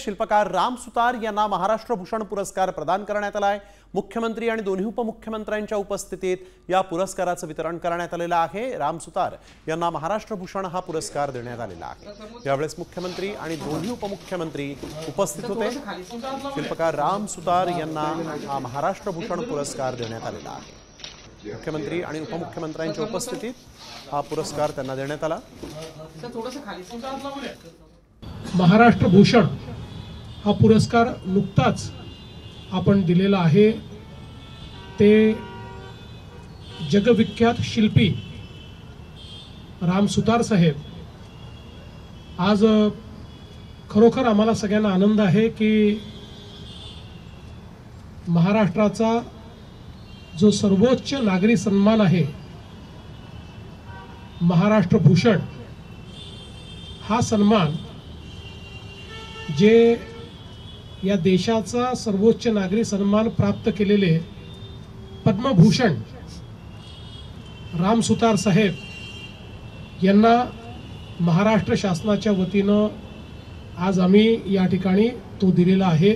शिल्पकार राम सुतार यांना महाराष्ट्र भूषण पुरस्कार प्रदान करण्यात आला आहे। मुख्यमंत्री आणि दोन्ही उपमुख्यमंत्र्यांच्या उपस्थितीत या पुरस्काराचं वितरण करण्यात आलेलं आहे। राम सुतार यांना महाराष्ट्र भूषण हा पुरस्कार देण्यात आलेला आहे। यावेळेस मुख्यमंत्री आणि दोन्ही उपमुख्यमंत्री उपस्थित होते। शिल्पकार राम सुतार यांना हा महाराष्ट्र भूषण पुरस्कार देण्यात आलेला आहे। मुख्यमंत्री आणि उपमुख्यमंत्र्यांच्या उपस्थितीत हा पुरस्कार त्यांना देण्यात आला। महाराष्ट्र भूषण हा पुरस्कार नुकताच आपण दिलेला आहे। ते जगविख्यात शिल्पी राम सुतार साहेब, आज खरोखर आम्हाला सगळ्यांना आनंद आहे की महाराष्ट्राचा जो सर्वोच्च नागरी सन्मान आहे महाराष्ट्र भूषण, हा सन्मान जे या देशाचा सर्वोच्च नागरी सन्मान प्राप्त केलेले पद्मभूषण राम सुतार साहेब यांना महाराष्ट्र शासनाच्या वतीनं आज आम्ही या ठिकाणी तो दिलेला आहे।